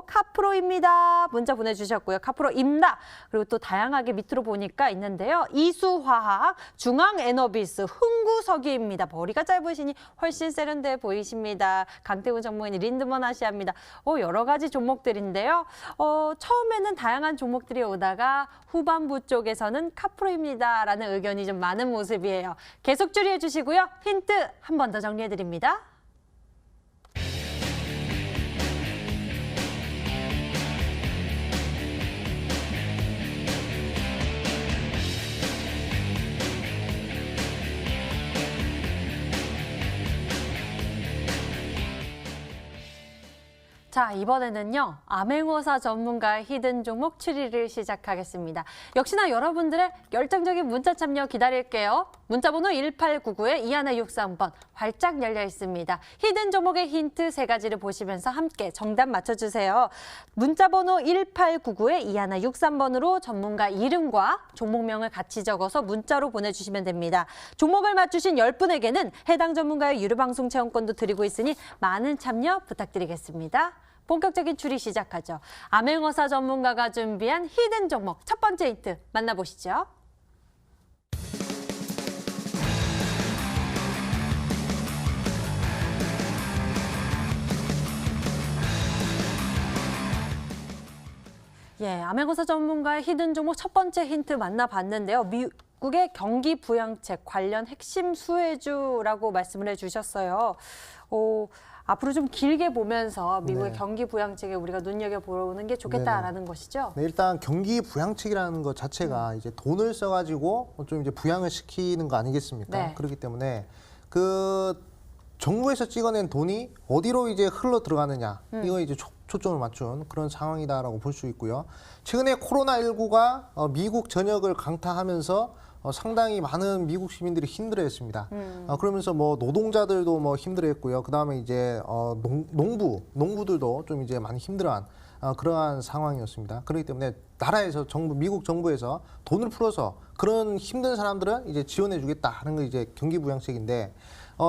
카프로입니다. 문자 보내주셨고요. 카프로입니다. 그리고 또 다양하게 밑으로 보니까 있는데요. 이수화학, 중앙에너비스, 흥구석유입니다. 머리가 짧으시니 훨씬 세련돼 보이십니다. 강태공 전문인 린드먼 아시아입니다. 여러 가지 종목들인데요. 처음에는 다양한 종목들이 오다가 후반부 쪽에서는 카프로입니다라는 의견이 좀 많은 모습이에요. 계속 추리해 주시고요. 힌트 한 번 더 정리해 드립니다. 자, 이번에는요. 암행어사 전문가의 히든 종목 추리를 시작하겠습니다. 역시나 여러분들의 열정적인 문자 참여 기다릴게요. 문자번호 1899-2163번 활짝 열려 있습니다. 히든 종목의 힌트 세 가지를 보시면서 함께 정답 맞춰주세요. 문자번호 1899-2163번으로 전문가 이름과 종목명을 같이 적어서 문자로 보내주시면 됩니다. 종목을 맞추신 10분에게는 해당 전문가의 유료방송 체험권도 드리고 있으니 많은 참여 부탁드리겠습니다. 본격적인 추리 시작하죠. 암행어사 전문가가 준비한 히든 종목 첫 번째 힌트 만나보시죠. 암행어사 전문가의 히든 종목 첫 번째 힌트 만나봤는데요. 미국의 경기 부양책 관련 핵심 수혜주라고 말씀을 해주셨어요. 앞으로 좀 길게 보면서 미국의 경기 부양책에 우리가 눈여겨보는 게 좋겠다라는 것이죠. 네, 일단 경기 부양책이라는 것 자체가 이제 돈을 써가지고 좀 이제 부양을 시키는 거 아니겠습니까? 네. 그렇기 때문에 그 정부에서 찍어낸 돈이 어디로 이제 흘러 들어가느냐 이거 이제 초점을 맞춘 그런 상황이다라고 볼 수 있고요. 최근에 코로나19가 미국 전역을 강타하면서 상당히 많은 미국 시민들이 힘들어했습니다. 그러면서 뭐 노동자들도 뭐 힘들어했고요. 그 다음에 이제 농부들도 좀 이제 많이 힘들어한 그러한 상황이었습니다. 그렇기 때문에 나라에서 미국 정부에서 돈을 풀어서 그런 힘든 사람들은 이제 지원해주겠다 하는 게 이제 경기부양책인데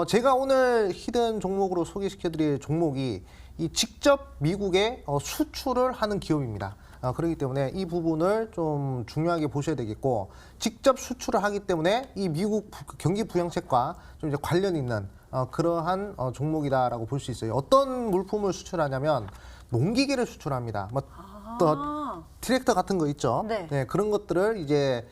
제가 오늘 히든 종목으로 소개시켜드릴 종목이 이 직접 미국에 수출을 하는 기업입니다. 그렇기 때문에 이 부분을 좀 중요하게 보셔야 되겠고 직접 수출을 하기 때문에 이 미국 경기 부양책과 좀 이제 관련 있는 그러한 종목이다라고 볼 수 있어요. 어떤 물품을 수출하냐면 농기계를 수출합니다. 트랙터 같은 거 있죠. 네. 그런 것들을 이제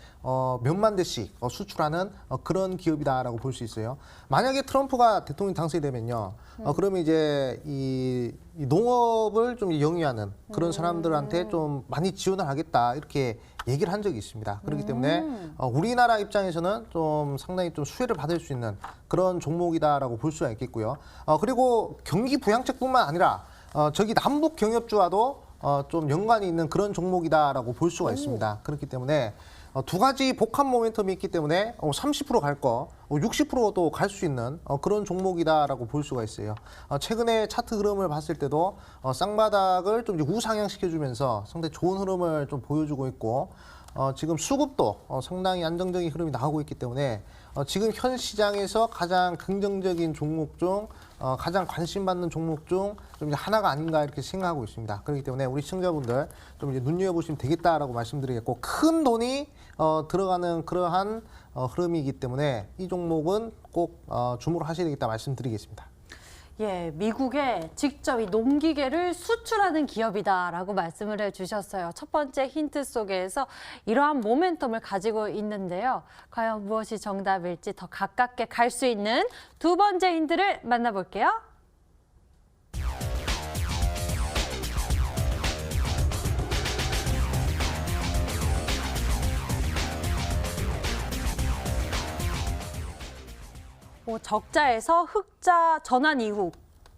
몇만 대씩 수출하는 그런 기업이다라고 볼 수 있어요. 만약에 트럼프가 대통령 당선되면요, 그러면 이제 이 농업을 좀 영위하는 그런 사람들한테 좀 많이 지원을 하겠다 이렇게 얘기를 한 적이 있습니다. 그렇기 때문에 우리나라 입장에서는 좀 상당히 좀 수혜를 받을 수 있는 그런 종목이다라고 볼 수가 있겠고요. 그리고 경기 부양책뿐만 아니라 저기 남북 경협주와도 좀 연관이 있는 그런 종목이다라고 볼 수가 있습니다. 그렇기 때문에 두 가지 복합 모멘텀이 있기 때문에 30% 갈 거, 60%도 갈 수 있는 그런 종목이다라고 볼 수가 있어요. 최근에 차트 흐름을 봤을 때도 쌍바닥을 좀 이제 우상향 시켜주면서 상당히 좋은 흐름을 좀 보여주고 있고 지금 수급도 상당히 안정적인 흐름이 나오고 있기 때문에 지금 현 시장에서 가장 긍정적인 종목 중 가장 관심받는 종목 중 좀 이제 하나가 아닌가 이렇게 생각하고 있습니다. 그렇기 때문에 우리 시청자분들 좀 이제 눈여겨보시면 되겠다라고 말씀드리겠고 큰 돈이 들어가는 그러한 흐름이기 때문에 이 종목은 꼭 주목을 하셔야 되겠다 말씀드리겠습니다. 미국에 직접 이 농기계를 수출하는 기업이다라고 말씀을 해주셨어요. 첫 번째 힌트 속에서 이러한 모멘텀을 가지고 있는데요. 과연 무엇이 정답일지 더 가깝게 갈 수 있는 두 번째 힌트를 만나볼게요. 적자에서 흑자 전환 이후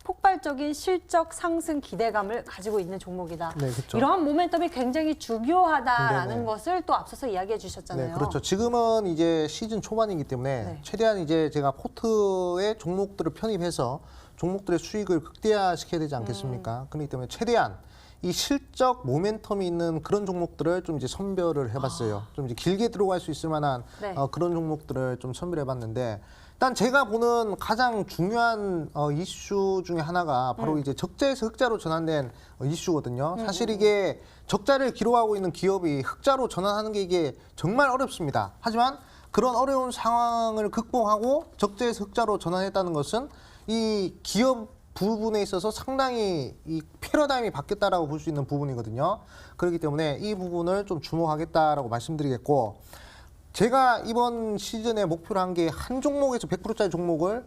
폭발적인 실적 상승 기대감을 가지고 있는 종목이다. 네, 그렇죠. 이러한 모멘텀이 굉장히 중요하다라는 네네. 것을 또 앞서서 이야기해 주셨잖아요. 네, 그렇죠. 지금은 이제 시즌 초반이기 때문에 네. 최대한 이제 제가 포트에 종목들을 편입해서 종목들의 수익을 극대화시켜야 되지 않겠습니까? 그렇기 때문에 최대한 이 실적 모멘텀이 있는 그런 종목들을 좀 이제 선별을 해봤어요. 좀 이제 길게 들어갈 수 있을 만한 네. 그런 종목들을 좀 선별해봤는데 일단 제가 보는 가장 중요한 이슈 중에 하나가 바로 이제 적자에서 흑자로 전환된 이슈거든요. 사실 이게 적자를 기록하고 있는 기업이 흑자로 전환하는 게 이게 정말 어렵습니다. 하지만 그런 어려운 상황을 극복하고 적자에서 흑자로 전환했다는 것은 이 기업 부분에 있어서 상당히 이 패러다임이 바뀌었다라고 볼 수 있는 부분이거든요. 그렇기 때문에 이 부분을 좀 주목하겠다라고 말씀드리겠고, 제가 이번 시즌에 목표로 한 게 한 종목에서 100%짜리 종목을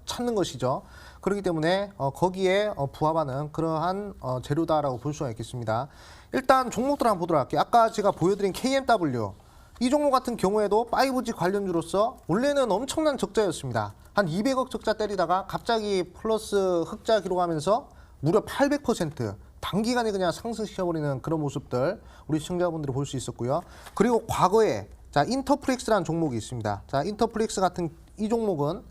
찾는 것이죠. 그렇기 때문에 거기에 부합하는 그러한 재료다라고 볼 수가 있겠습니다. 일단 종목들 한번 보도록 할게요. 아까 제가 보여드린 KMW. 이 종목 같은 경우에도 5G 관련주로서 원래는 엄청난 적자였습니다. 한 200억 적자 때리다가 갑자기 플러스 흑자 기록하면서 무려 800% 단기간에 그냥 상승시켜버리는 그런 모습들 우리 시청자분들이 볼 수 있었고요. 그리고 과거에 자 인터플렉스라는 종목이 있습니다. 자 인터플렉스 같은 이 종목은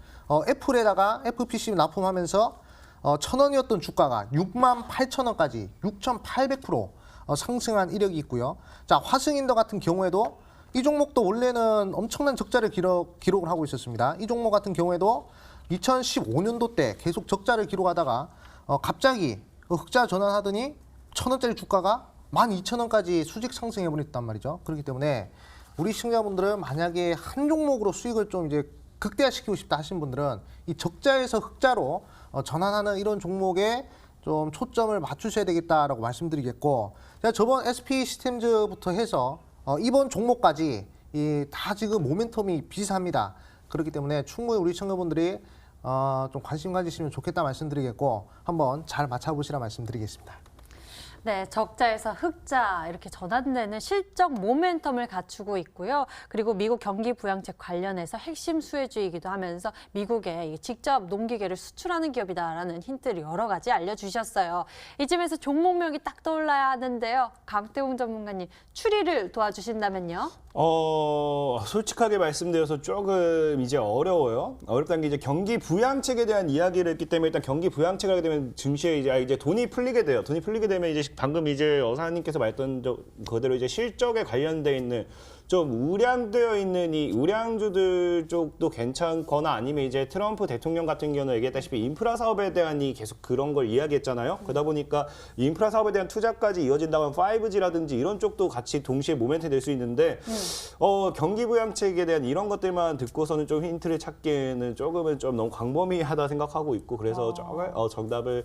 애플에다가 FPC 납품하면서 1,000원이었던 주가가 68,000원까지 6,800% 상승한 이력이 있고요. 자 화승인더 같은 경우에도 이 종목도 원래는 엄청난 적자를 기록을 하고 있었습니다. 이 종목 같은 경우에도 2015년도 때 계속 적자를 기록하다가 갑자기 흑자 전환하더니 1,000원짜리 주가가 12,000원까지 수직 상승해버렸단 말이죠. 그렇기 때문에 우리 시청자분들은 만약에 한 종목으로 수익을 좀 이제 극대화시키고 싶다 하신 분들은 이 적자에서 흑자로 전환하는 이런 종목에 좀 초점을 맞추셔야 되겠다라고 말씀드리겠고, 제가 저번 SP 시스템즈부터 해서 이번 종목까지 다 지금 모멘텀이 비슷합니다. 그렇기 때문에 충분히 우리 시청자분들이 좀 관심 가지시면 좋겠다 말씀드리겠고 한번 잘 맞춰보시라 말씀드리겠습니다. 네, 적자에서 흑자 이렇게 전환되는 실적 모멘텀을 갖추고 있고요. 그리고 미국 경기 부양책 관련해서 핵심 수혜주이기도 하면서 미국에 직접 농기계를 수출하는 기업이다라는 힌트를 여러 가지 알려주셨어요. 이쯤에서 종목명이 딱 떠올라야 하는데요. 강태웅 전문가님 추리를 도와주신다면요? 솔직하게 말씀드려서 조금 이제 어려워요. 어렵다는 게 이제 경기 부양책에 대한 이야기를 했기 때문에 일단 경기 부양책을 하게 되면 증시에 이제 돈이 풀리게 돼요. 돈이 풀리게 되면 이제 방금 이제 어사님께서 말했던 그대로 이제 실적에 관련돼 있는 좀 우량되어 있는 이 우량주들 쪽도 괜찮거나 아니면 이제 트럼프 대통령 같은 경우는 얘기했다시피 인프라 사업에 대한 계속 그런 걸 이야기했잖아요. 그러다 보니까 인프라 사업에 대한 투자까지 이어진다면 5G라든지 이런 쪽도 같이 동시에 모멘트 될 수 있는데 경기 부양책에 대한 이런 것들만 듣고서는 좀 힌트를 찾기에는 조금은 좀 너무 광범위하다 생각하고 있고, 그래서 정답을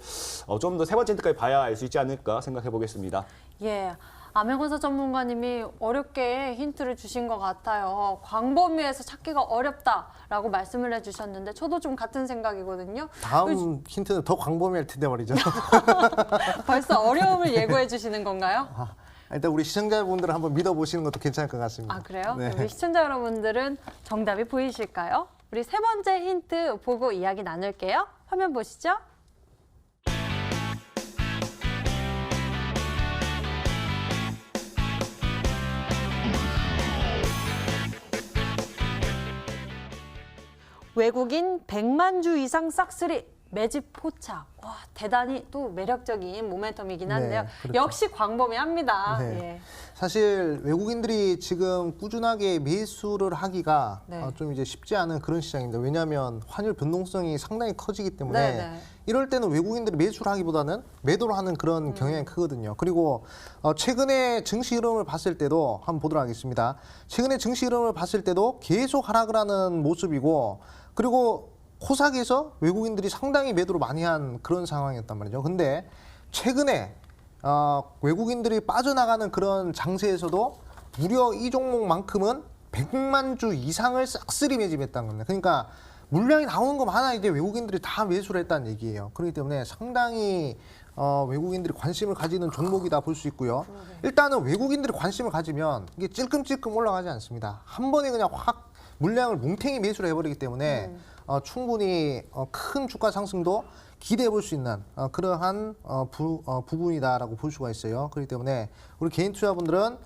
좀 더 세 번째 힌트까지 봐야 알 수 있지 않을까 생각해 보겠습니다. 예. 암행어사 전문가님이 어렵게 힌트를 주신 것 같아요. 광범위해서 찾기가 어렵다라고 말씀을 해주셨는데 저도 좀 같은 생각이거든요. 다음 힌트는 더 광범위할 텐데 말이죠. 벌써 어려움을 예고해 주시는 건가요? 일단 우리 시청자분들을 한번 믿어보시는 것도 괜찮을 것 같습니다. 아, 그래요? 네. 우리 시청자 여러분들은 정답이 보이실까요? 우리 세 번째 힌트 보고 이야기 나눌게요. 화면 보시죠. 외국인 100만 주 이상 싹쓸이 매집 포착. 와, 대단히 또 매력적인 모멘텀이긴 한데요. 네, 그렇죠. 역시 광범위합니다. 네. 예. 사실 외국인들이 지금 꾸준하게 매수를 하기가 네. 좀 이제 쉽지 않은 그런 시장입니다. 왜냐하면 환율 변동성이 상당히 커지기 때문에 네, 네. 이럴 때는 외국인들이 매수를 하기보다는 매도를 하는 그런 경향이 크거든요. 그리고 최근에 증시 흐름을 봤을 때도 한번 보도록 하겠습니다. 최근에 증시 흐름을 봤을 때도 계속 하락을 하는 모습이고, 그리고 코스닥에서 외국인들이 상당히 매도를 많이 한 그런 상황이었단 말이죠. 근데 최근에 외국인들이 빠져나가는 그런 장세에서도 무려 이 종목만큼은 100만 주 이상을 싹쓸이 매집했다는 겁니다. 그러니까 물량이 나오는 것 하나 이제 외국인들이 다 매수를 했다는 얘기예요. 그렇기 때문에 상당히 외국인들이 관심을 가지는 종목이다 볼 수 있고요. 일단은 외국인들이 관심을 가지면 이게 찔끔찔끔 올라가지 않습니다. 한 번에 그냥 확 물량을 뭉탱이 매수를 해버리기 때문에 충분히 큰 주가 상승도 기대해 볼 수 있는 그러한 부분이다라고 볼 수가 있어요. 그렇기 때문에 우리 개인 투자분들은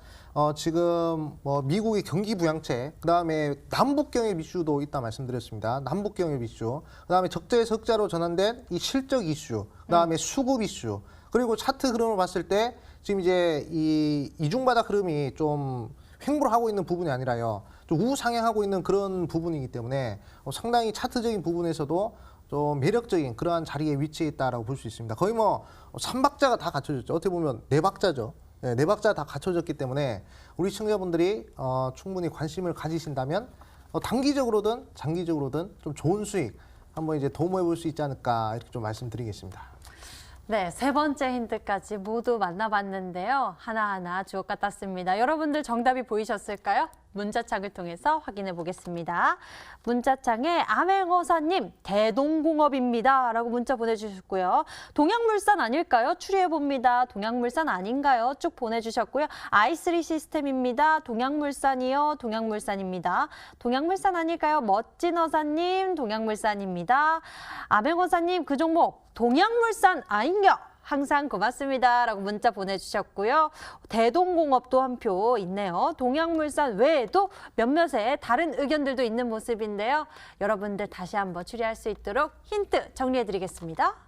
지금 미국의 경기 부양책, 그다음에 남북 경협 이슈도 있다 말씀드렸습니다. 남북 경협 이슈, 그다음에 적자에서 흑자로 전환된 이 실적 이슈, 그다음에 수급 이슈, 그리고 차트 흐름을 봤을 때 지금 이제 이 이중바닥 흐름이 좀 횡보하고 있는 부분이 아니라요. 좀 우상향하고 있는 그런 부분이기 때문에 상당히 차트적인 부분에서도 좀 매력적인 그러한 자리에 위치해 있다라고 볼 수 있습니다. 거의 뭐 3박자가 다 갖춰졌죠. 어떻게 보면 4박자죠. 네, 4박자 다 갖춰졌기 때문에 우리 시청자분들이 충분히 관심을 가지신다면 단기적으로든 장기적으로든 좀 좋은 수익 한번 이제 도모해 볼 수 있지 않을까 이렇게 좀 말씀드리겠습니다. 네, 세 번째 힌트까지 모두 만나봤는데요. 하나하나 주옥 같았습니다. 여러분들 정답이 보이셨을까요? 문자창을 통해서 확인해 보겠습니다. 문자창에 아맹어사님 대동공업입니다 라고 문자 보내주셨고요. 동양물산 아닐까요? 추리해봅니다. 동양물산 아닌가요? 쭉 보내주셨고요. i3 시스템입니다. 동양물산이요. 동양물산입니다. 동양물산 아닐까요? 멋진어사님 동양물산입니다. 아맹어사님 그 종목 동양물산 아닌겨? 항상 고맙습니다 라고 문자 보내주셨고요. 대동공업도 한 표 있네요. 동양물산 외에도 몇몇의 다른 의견들도 있는 모습인데요. 여러분들 다시 한번 추리할 수 있도록 힌트 정리해드리겠습니다.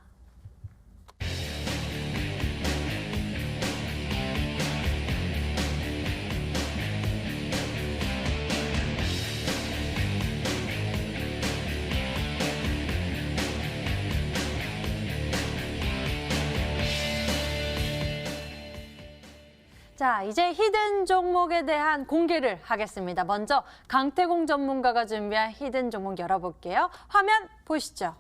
자, 이제 히든 종목에 대한 공개를 하겠습니다. 먼저 강태공 전문가가 준비한 히든 종목 열어볼게요. 화면 보시죠.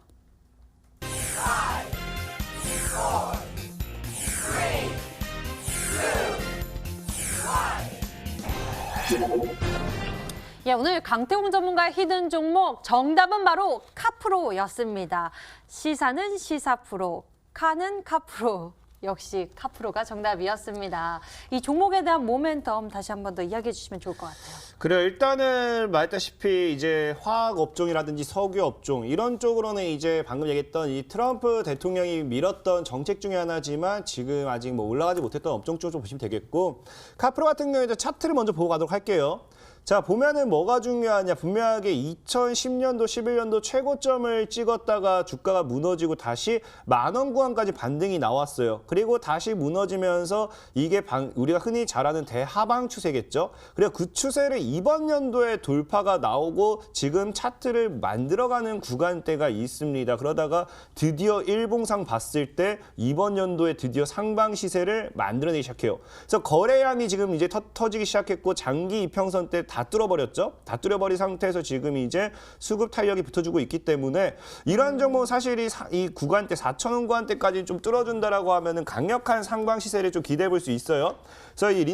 예, 오늘 강태공 전문가의 히든 종목 정답은 바로 카프로였습니다. 시사는 시사프로, 카는 카프로. 역시 카프로가 정답이었습니다. 이 종목에 대한 모멘텀 다시 한 번 더 이야기해 주시면 좋을 것 같아요. 그래요. 일단은 말했다시피 이제 화학 업종이라든지 석유 업종 이런 쪽으로는 이제 방금 얘기했던 이 트럼프 대통령이 밀었던 정책 중에 하나지만 지금 아직 뭐 올라가지 못했던 업종 쪽으로 보시면 되겠고, 카프로 같은 경우에도 차트를 먼저 보고 가도록 할게요. 자, 보면은 뭐가 중요하냐. 분명하게 2010년도, 11년도 최고점을 찍었다가 주가가 무너지고 다시 10,000원 구간까지 반등이 나왔어요. 그리고 다시 무너지면서 이게 우리가 흔히 잘 아는 대하방 추세겠죠. 그리고 그 추세를 이번 연도에 돌파가 나오고 지금 차트를 만들어가는 구간대가 있습니다. 그러다가 드디어 일봉상 봤을 때 이번 연도에 드디어 상방 시세를 만들어내기 시작해요. 그래서 거래량이 지금 이제 터지기 시작했고 장기 이평선 때 다 뚫어버렸죠. 다 뚫어버린 상태에서 지금 이제 수급 탄력이 붙어주고 있기 때문에 이런 종목 사실 이 구간대 4,000원 구간대까지 좀 뚫어준다라고 하면은 강력한 상방 시세를 좀 기대해 볼 수 있어요. 그래서 이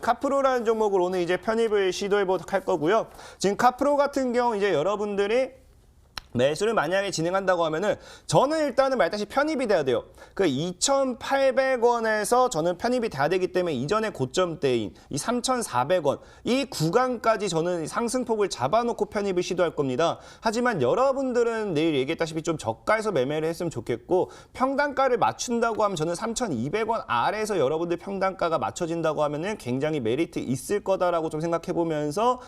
카프로라는 종목을 오늘 이제 편입을 시도해 보도록 할 거고요. 지금 카프로 같은 경우 이제 여러분들이 매수를 만약에 진행한다고 하면은 저는 일단은 말다시피 편입이 돼야 돼요. 그 2,800원에서 저는 편입이 돼야 되기 때문에 이전에 고점대인 이 3,400원 이 구간까지 저는 상승폭을 잡아놓고 편입을 시도할 겁니다. 하지만 여러분들은 내일 얘기했다시피 좀 저가에서 매매를 했으면 좋겠고, 평단가를 맞춘다고 하면 저는 3,200원 아래에서 여러분들 평단가가 맞춰진다고 하면은 굉장히 메리트 있을 거다라고 좀 생각해 보면서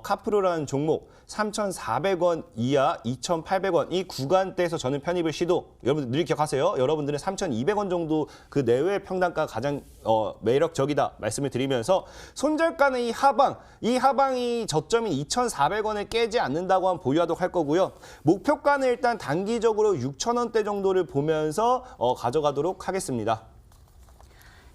카프로라는 종목 3,400원 이하 2,800원 이 구간대에서 저는 편입을 시도. 여러분들 늘 기억하세요. 여러분들은 3,200원 정도 그 내외 평단가가 가장 매력적이다 말씀을 드리면서, 손절가는 이 하방이 저점인 2,400원을 깨지 않는다고 하면 보유하도록 할 거고요. 목표가는 일단 단기적으로 6,000원대 정도를 보면서 가져가도록 하겠습니다.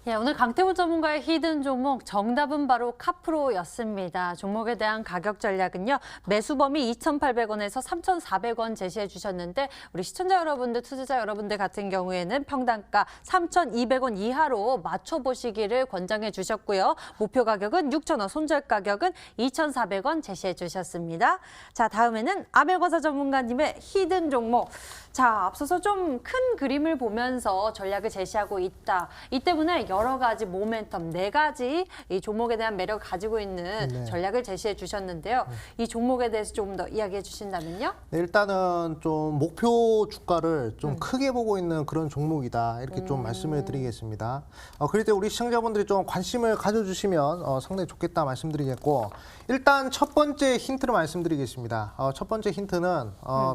예, 오늘 강태훈 전문가의 히든 종목 정답은 바로 카프로였습니다. 종목에 대한 가격 전략은요. 매수 범위 2,800원에서 3,400원 제시해 주셨는데 우리 시청자 여러분들, 투자자 여러분들 같은 경우에는 평단가 3,200원 이하로 맞춰보시기를 권장해 주셨고요. 목표 가격은 6,000원, 손절 가격은 2,400원 제시해 주셨습니다. 자, 다음에는 아벨거사 전문가님의 히든 종목. 자, 앞서서 좀 큰 그림을 보면서 전략을 제시하고 있다. 이 때문에 여러 가지 모멘텀, 4가지 이 종목에 대한 매력을 가지고 있는 네. 전략을 제시해 주셨는데요. 이 종목에 대해서 조금 더 이야기해 주신다면요? 네, 일단은 좀 목표 주가를 좀 크게 보고 있는 그런 종목이다. 이렇게 좀 말씀을 드리겠습니다. 그럴 때 우리 시청자분들이 좀 관심을 가져주시면 상당히 좋겠다 말씀드리겠고, 일단 첫 번째 힌트를 말씀드리겠습니다. 첫 번째 힌트는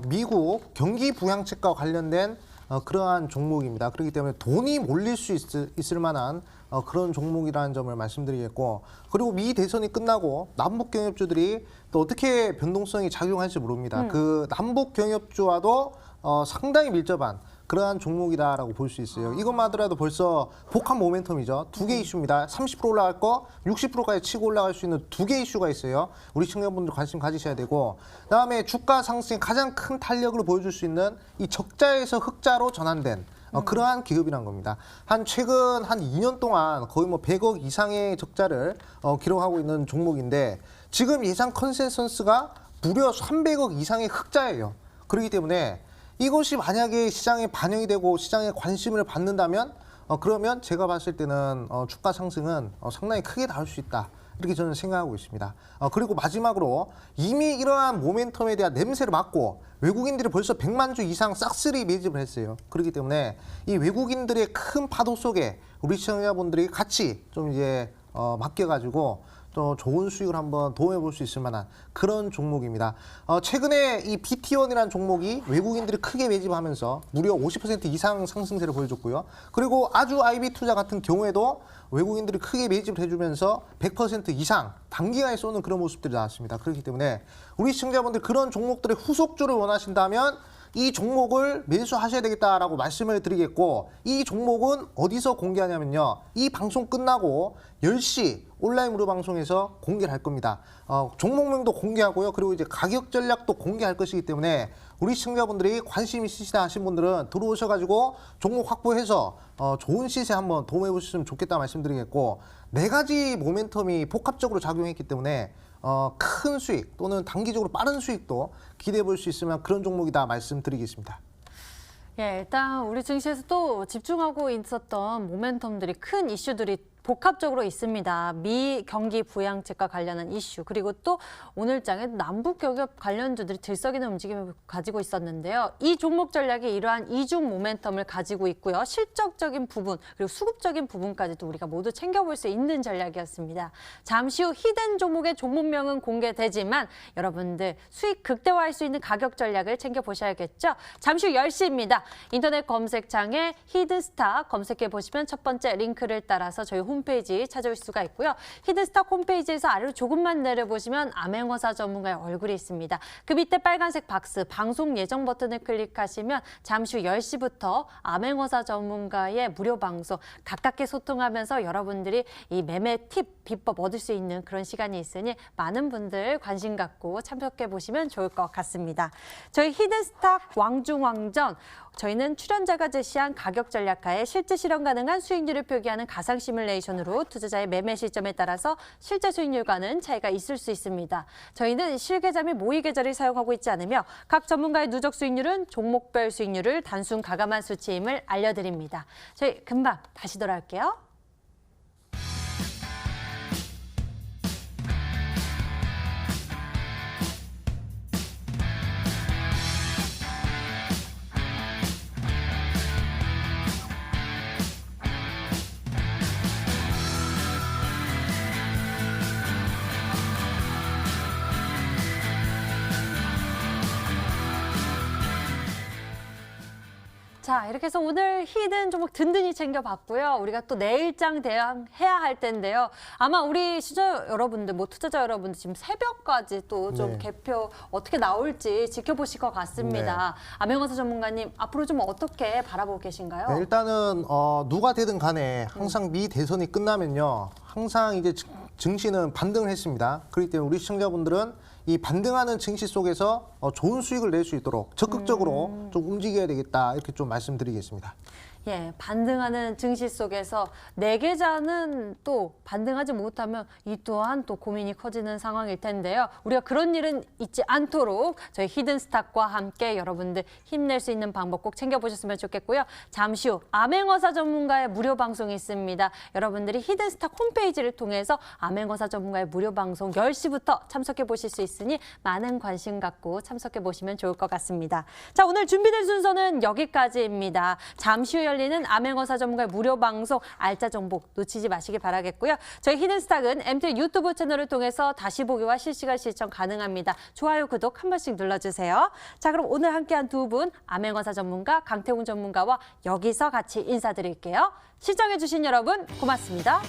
미국 경기 부양책과 관련된 그러한 종목입니다. 그렇기 때문에 돈이 몰릴 수 있을 만한 그런 종목이라는 점을 말씀드리겠고, 그리고 미 대선이 끝나고 남북 경협주들이 또 어떻게 변동성이 작용할지 모릅니다. 그 남북 경협주와도 상당히 밀접한 그러한 종목이다라고 볼 수 있어요. 이것만 하더라도 벌써 복합 모멘텀이죠. 두 개 이슈입니다. 30% 올라갈 거, 60%까지 치고 올라갈 수 있는 두 개 이슈가 있어요. 우리 시청자분들 관심 가지셔야 되고, 그다음에 주가 상승의 가장 큰 탄력을 보여줄 수 있는 이 적자에서 흑자로 전환된 그러한 기업이란 겁니다. 최근 한 2년 동안 거의 뭐 100억 이상의 적자를 기록하고 있는 종목인데, 지금 예상 컨센서스가 무려 300억 이상의 흑자예요. 그렇기 때문에 이것이 만약에 시장에 반영이 되고 시장에 관심을 받는다면 그러면 제가 봤을 때는 주가 상승은 상당히 크게 나올 수 있다. 이렇게 저는 생각하고 있습니다. 그리고 마지막으로 이미 이러한 모멘텀에 대한 냄새를 맡고 외국인들이 벌써 100만 주 이상 싹쓸이 매집을 했어요. 그렇기 때문에 이 외국인들의 큰 파도 속에 우리 시청자분들이 같이 좀 이제 맡겨가지고 또 좋은 수익을 한번 도움해 볼 수 있을 만한 그런 종목입니다. 최근에 이 BT1이라는 종목이 외국인들이 크게 매집하면서 무려 50% 이상 상승세를 보여줬고요. 그리고 아주 IB 투자 같은 경우에도 외국인들이 크게 매집을 해주면서 100% 이상 단기간에 쏘는 그런 모습들이 나왔습니다. 그렇기 때문에 우리 시청자분들 그런 종목들의 후속주를 원하신다면 이 종목을 매수하셔야 되겠다라고 말씀을 드리겠고, 이 종목은 어디서 공개하냐면요. 이 방송 끝나고 10시 온라인 무료 방송에서 공개를 할 겁니다. 종목명도 공개하고요. 그리고 이제 가격 전략도 공개할 것이기 때문에 우리 시청자분들이 관심 있으시다 하신 분들은 들어오셔가지고 종목 확보해서 좋은 시세 한번 도움해 보셨으면 좋겠다 말씀드리겠고, 네 가지 모멘텀이 복합적으로 작용했기 때문에 큰 수익 또는 단기적으로 빠른 수익도 기대해 볼 수 있으면 그런 종목이다 말씀드리겠습니다. 예, 일단 우리 증시에서 또 집중하고 있었던 모멘텀들이 큰 이슈들이 복합적으로 있습니다. 미 경기 부양책과 관련한 이슈, 그리고 또 오늘장에 남북 경협 관련주들이 들썩이는 움직임을 가지고 있었는데요. 이 종목 전략이 이러한 이중 모멘텀을 가지고 있고요. 실적적인 부분, 그리고 수급적인 부분까지도 우리가 모두 챙겨볼 수 있는 전략이었습니다. 잠시 후 히든 종목의 종목명은 공개되지만 여러분들 수익 극대화할 수 있는 가격 전략을 챙겨보셔야겠죠. 잠시 후 10시입니다. 인터넷 검색창에 히든스탁 검색해 보시면 첫 번째 링크를 따라서 저희 홈페이지 찾아올 수가 있고요. 히든스탁 홈페이지에서 아래로 조금만 내려보시면 암행어사 전문가의 얼굴이 있습니다. 그 밑에 빨간색 박스 방송 예정 버튼을 클릭하시면 잠시 후 10시부터 암행어사 전문가의 무료 방송 가깝게 소통하면서 여러분들이 이 매매 팁, 비법 얻을 수 있는 그런 시간이 있으니 많은 분들 관심 갖고 참석해 보시면 좋을 것 같습니다. 저희 히든스탁 왕중왕전, 저희는 출연자가 제시한 가격 전략하에 실제 실현 가능한 수익률을 표기하는 가상 시뮬레이션으로 투자자의 매매 시점에 따라서 실제 수익률과는 차이가 있을 수 있습니다. 저희는 실계좌 및 모의 계좌를 사용하고 있지 않으며 각 전문가의 누적 수익률은 종목별 수익률을 단순 가감한 수치임을 알려드립니다. 저희 금방 다시 돌아올게요. 자, 이렇게 해서 오늘 히든 종목 든든히 챙겨봤고요. 우리가 또 내일장 대응해야 할 텐데요. 아마 우리 시청자 여러분들, 투자자 여러분들 지금 새벽까지 또 좀 네. 개표 어떻게 나올지 지켜보실 것 같습니다. 암행어사 전문가님, 앞으로 좀 어떻게 바라보고 계신가요? 네, 일단은 누가 되든 간에 항상 미 대선이 끝나면요, 항상 이제 증시는 반등을 했습니다. 그렇기 때문에 우리 시청자분들은 이 반등하는 증시 속에서 좋은 수익을 낼 수 있도록 적극적으로 좀 움직여야 되겠다, 이렇게 좀 말씀드리겠습니다. 예, 반등하는 증시 속에서 내 계좌는 또 반등하지 못하면 이 또한 또 고민이 커지는 상황일 텐데요. 우리가 그런 일은 있지 않도록 저희 히든스탁과 함께 여러분들 힘낼 수 있는 방법 꼭 챙겨보셨으면 좋겠고요. 잠시 후 암행어사 전문가의 무료 방송이 있습니다. 여러분들이 히든스탁 홈페이지를 통해서 암행어사 전문가의 무료 방송 10시부터 참석해 보실 수 있으니 많은 관심 갖고 참석해 보시면 좋을 것 같습니다. 자, 오늘 준비된 순서는 여기까지입니다. 잠시 후 열린 알리는 암행어사 전문가의 무료 방송 알짜 정보 놓치지 마시기 바라겠고요. 저희 히든스탁은 MT 유튜브 채널을 통해서 다시 보기와 실시간 시청 가능합니다. 좋아요, 구독 한 번씩 눌러주세요. 자, 그럼 오늘 함께한 두 분 암행어사 전문가 강태웅 전문가와 여기서 같이 인사드릴게요. 시청해주신 여러분 고맙습니다.